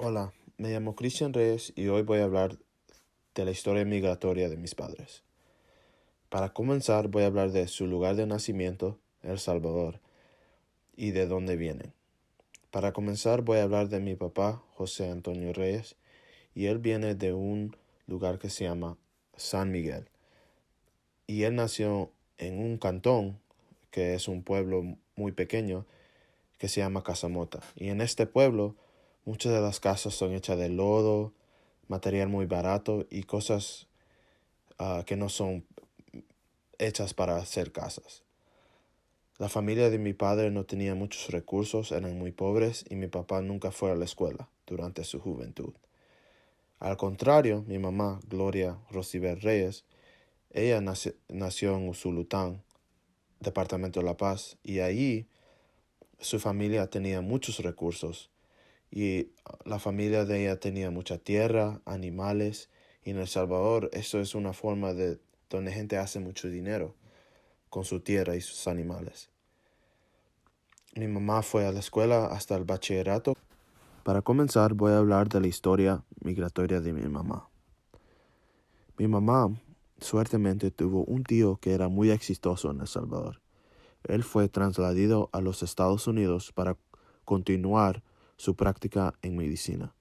Hola, me llamo Cristian Reyes y hoy voy a hablar de la historia migratoria de mis padres. Para comenzar, voy a hablar de su lugar de nacimiento, El Salvador, y de dónde vienen. Para comenzar, voy a hablar de mi papá, José Antonio Reyes, y él viene de un lugar que se llama San Miguel. Y él nació en un cantón, que es un pueblo muy pequeño, que se llama Casamota. Y en este pueblo, muchas de las casas son hechas de lodo, material muy barato y cosas que no son hechas para hacer casas. La familia de mi padre no tenía muchos recursos, eran muy pobres y mi papá nunca fue a la escuela durante su juventud. Al contrario, mi mamá, Gloria Rosibel Reyes, ella nació en Usulután, departamento de La Paz, y allí su familia tenía muchos recursos y la familia de ella tenía mucha tierra, animales, y en El Salvador eso es una forma de donde gente hace mucho dinero con su tierra y sus animales. Mi mamá fue a la escuela hasta el bachillerato. Para comenzar, voy a hablar de la historia migratoria de mi mamá. Mi mamá, suertemente, tuvo un tío que era muy exitoso en El Salvador. Él fue trasladado a los Estados Unidos para continuar su práctica en medicina.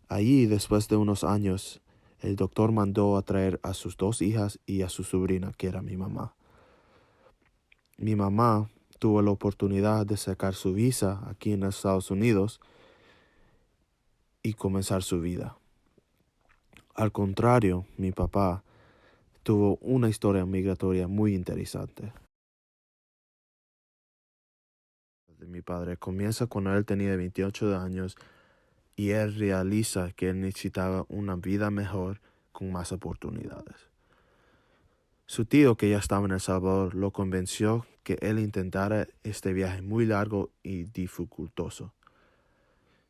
Allí, después de unos años, el doctor mandó a traer a sus dos hijas y a su sobrina, que era mi mamá. Mi mamá tuvo la oportunidad de sacar su visa aquí en Estados Unidos y comenzar su vida. Al contrario, mi papá tuvo una historia migratoria muy interesante. Mi padre comienza cuando él tenía 28 años y él realiza que él necesitaba una vida mejor con más oportunidades. Su tío, que ya estaba en El Salvador, lo convenció que él intentara este viaje muy largo y dificultoso.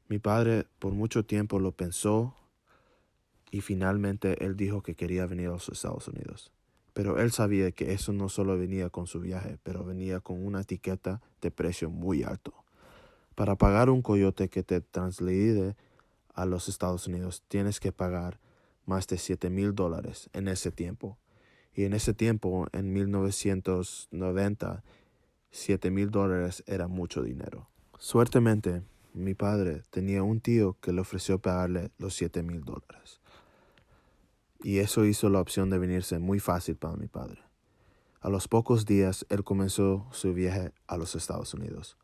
Mi padre por mucho tiempo lo pensó y finalmente él dijo que quería venir a los Estados Unidos. Pero él sabía que eso no solo venía con su viaje, pero venía con una etiqueta de precio muy alto. Para pagar un coyote que te traslade a los Estados Unidos, tienes que pagar más de $7,000 en ese tiempo. Y en ese tiempo, en 1990, $7,000 era mucho dinero. Suertemente, mi padre tenía un tío que le ofreció pagarle los $7,000. Y eso hizo la opción de venirse muy fácil para mi padre. A los pocos días, él comenzó su viaje a los Estados Unidos.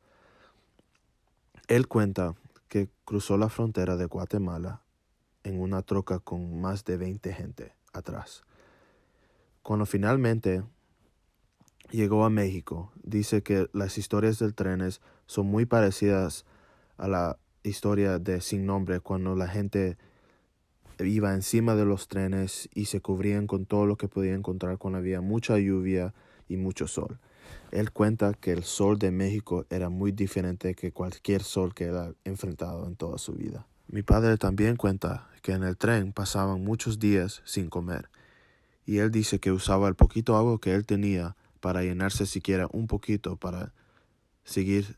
Él cuenta que cruzó la frontera de Guatemala en una troca con más de 20 gente atrás. Cuando finalmente llegó a México, dice que las historias del trenes son muy parecidas a la historia de Sin Nombre, cuando la gente iba encima de los trenes y se cubrían con todo lo que podían encontrar cuando había mucha lluvia y mucho sol. Él cuenta que el sol de México era muy diferente que cualquier sol que él ha enfrentado en toda su vida. Mi padre también cuenta que en el tren pasaban muchos días sin comer, y él dice que usaba el poquito agua que él tenía para llenarse siquiera un poquito para seguir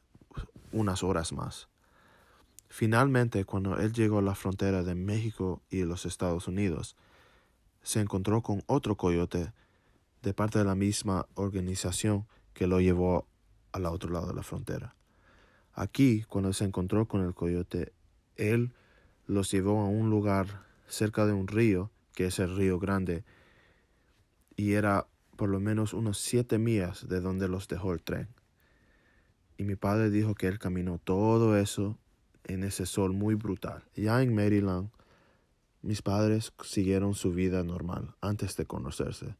unas horas más. Finalmente, cuando él llegó a la frontera de México y los Estados Unidos, se encontró con otro coyote de parte de la misma organización que lo llevó al otro lado de la frontera. Aquí, cuando se encontró con el coyote, él los llevó a un lugar cerca de un río, que es el Río Grande, y era por lo menos unos 7 millas de donde los dejó el tren. Y mi padre dijo que él caminó todo eso en ese sol muy brutal. Ya en Maryland, mis padres siguieron su vida normal antes de conocerse.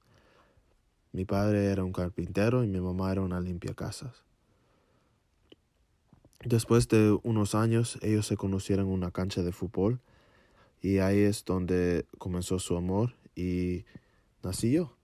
Mi padre era un carpintero y mi mamá era una limpiacasas. Después de unos años, ellos se conocieron en una cancha de fútbol y ahí es donde comenzó su amor y nací yo.